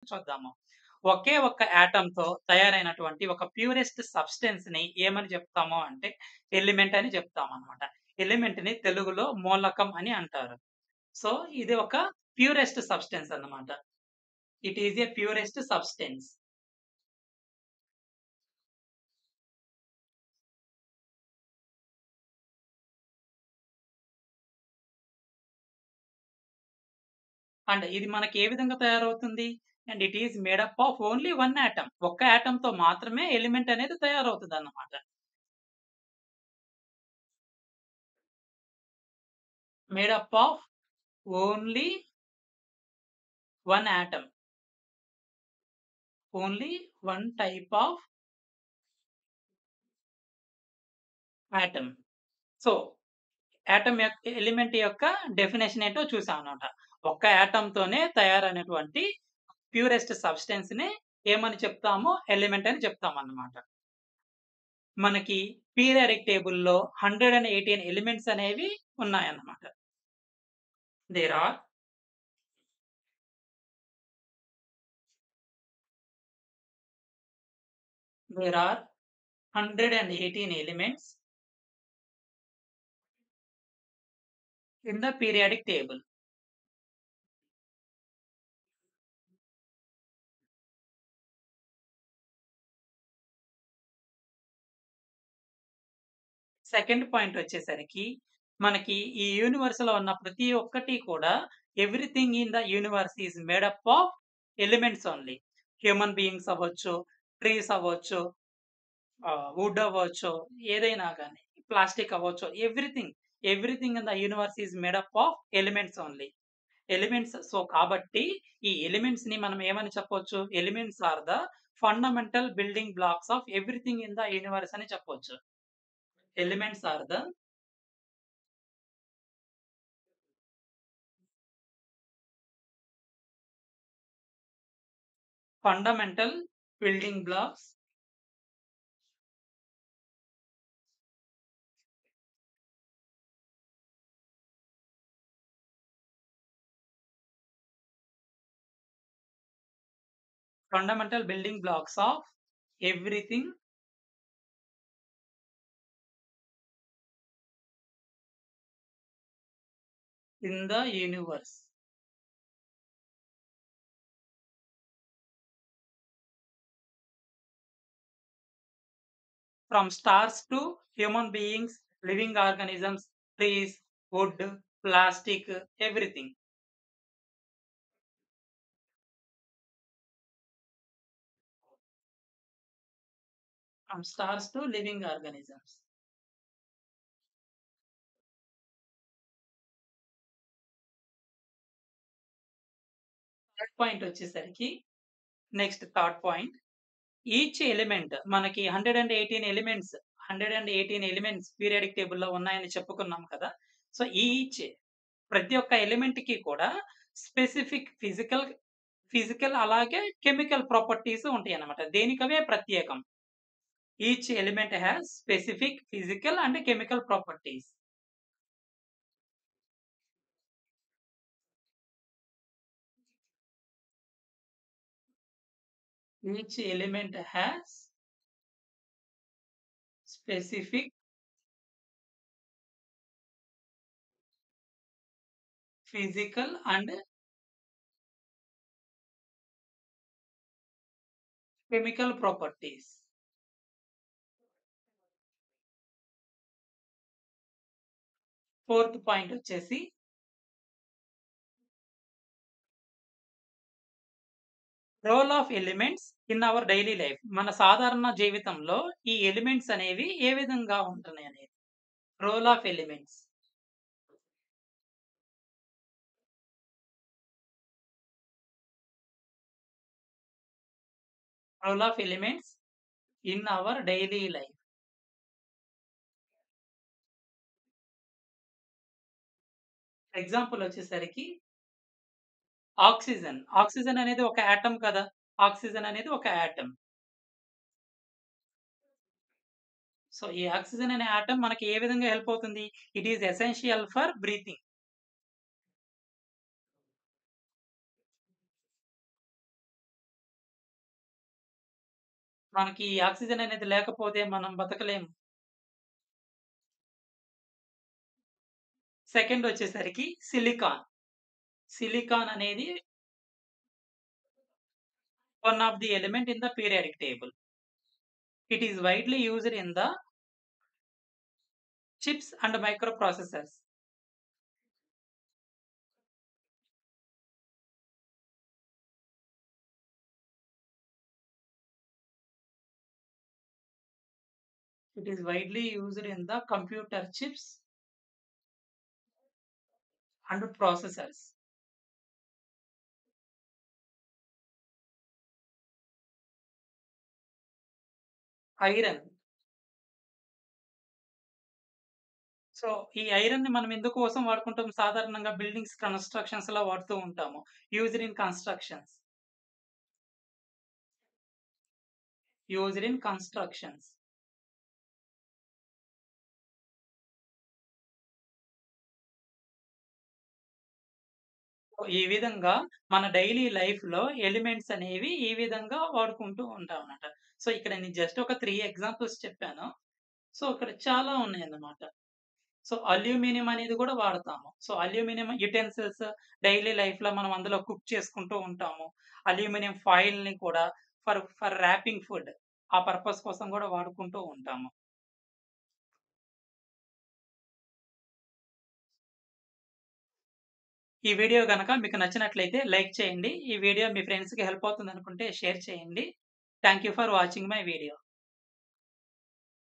చూద్దాము. ఒకే ఒక్క యాటమ్‌తో తయారైనటువంటి ఒక ప్యూరెస్ట్ సబ్‌స్టెన్స్‌ని ఏమని చెప్తాము అంటే ఎలిమెంట్ అని చెప్తామనమాట. ఎలిమెంట్‌ని తెలుగులో మూలకం అని అంటారు. సో, ఇది ఒక ప్యూరెస్ట్ సబ్‌స్టెన్స్ అన్నమాట. It is a purest substance. And ఇది మనకి ఏ విధంగా తయారవుతుంది? And it is made up of only one atom. ఒక్క యాటమ్‌తో మాత్రమే ఎలిమెంట్ అనేది తయారవుతదన్నమాట. Made up of only one atom. Only one type of atom. So, element యొక్క డెఫినిషన్ ఏంటో చూసామన్నమాట. ఒక్క యాటమ్‌తోనే తయారైనటువంటి ప్యూరెస్ట్ సబ్‌స్టెన్స్‌ని ఏమని చెప్తాము? ఎలిమెంట్ అని చెప్తామన్నమాట. మనకి పీరియాడిక్ టేబుల్‌లో 118 ఎలిమెంట్స్ అనేవి ఉన్నాయన్నమాట. There are there are 118 elements in the periodic table. Second point వచ్చేసరికి మనకి ఈ యూనివర్స్‌లో ఉన్న ప్రతి ఒక్కటి కూడా everything in the universe is made up of elements only. Human beings అవ్వచ్చు, ట్రీస్ అవ్వచ్చు, వుడ్ అవ్వచ్చు, ఏదైనా గాని ప్లాస్టిక్ అవ్వచ్చు, everything in the universe is made up of elements only. Elements కాబట్టి ఈ ఎలిమెంట్స్‌ని మనం ఏమని చెప్పొచ్చు? Elements are the fundamental building blocks of everything in the universe అని చెప్పొచ్చు. Elements are the fundamental building blocks fundamental building blocks of everything in the universe. From stars to human beings, living organisms, trees, wood, plastic, everything. From stars to living organisms. Third point వచ్చేసరికి third point each element మనకి 118 elements periodic టేబుల్‌లో ఉన్నాయని చెప్పుకున్నాం కదా! So, ప్రతి ఒక్క ఎలిమెంట్‌కి కూడా స్పెసిఫిక్ ఫిజికల్ అలాగే కెమికల్ ప్రాపర్టీస్ ఉంటాయన్నమాట. దేనికవే ప్రత్యేకం. Each element has specific physical and chemical properties. Each element has specific physical and chemical properties. Fourth point వచ్చేసి role of elements in our daily life. మన సాధారణ జీవితంలో ఈ ఎలిమెంట్స్ అనేవి ఏ విధంగా ఉంటున్నాయనేది. Role of elements. Role of elements in our daily life. Example వచ్చేసరికి ఆక్సిజన్. ఆక్సిజన్ అనేది ఒక యాటమ్ కదా! ఆక్సిజన్ అనేది ఒక యాటమ్. సో, ఈ ఆక్సిజన్ అనే యాటమ్ మనకి ఏ విధంగా హెల్ప్ అవుతుంది? It is essential for breathing. మనకి ఈ ఆక్సిజన్ అనేది లేకపోతే మనం బతకలేము. సెకండ్ వచ్చేసరికి సిలికాన్. సిలికాన్ అనేది one of the element in the periodic table. It is widely used in the chips and microprocessors. It is widely used in the computer chips and processors. Iron. So, ఈ ఐరన్‌ని మనం ఎందుకోసం వాడుకుంటాం? సాధారణంగా buildings కన్‌స్ట్రక్షన్స్‌లో వాడుతూ ఉంటాము. Used in constructions. Used in constructions. So, ఈ విధంగా మన డైలీ లైఫ్‌లో ఎలిమెంట్స్ అనేవి ఈ విధంగా వాడుకుంటూ ఉంటామన్నమాట. సో, ఇక్కడ నేను జస్ట్ ఒక 3 ఎగ్జాంపుల్స్ చెప్పాను. సో, ఇక్కడ చాలా ఉన్నాయన్నమాట. సో, అల్యూమినియం అనేది కూడా వాడతాము. సో, అల్యూమినియం యుటెన్సిల్స్ డైలీ లైఫ్‌లో మనం అందులో కుక్ చేసుకుంటూ ఉంటాము. అల్యూమినియం ఫాయిల్‌ని కూడా ఫర్ ర్యాపింగ్ ఫుడ్ ఆ పర్పస్ కోసం కూడా వాడుకుంటూ ఉంటాము. ఈ వీడియో గనక మీకు నచ్చినట్లయితే లైక్ చేయండి. ఈ వీడియో మీ ఫ్రెండ్స్‌కి హెల్ప్ అవుతుందనుకుంటే షేర్ చేయండి. Thank you for watching my video.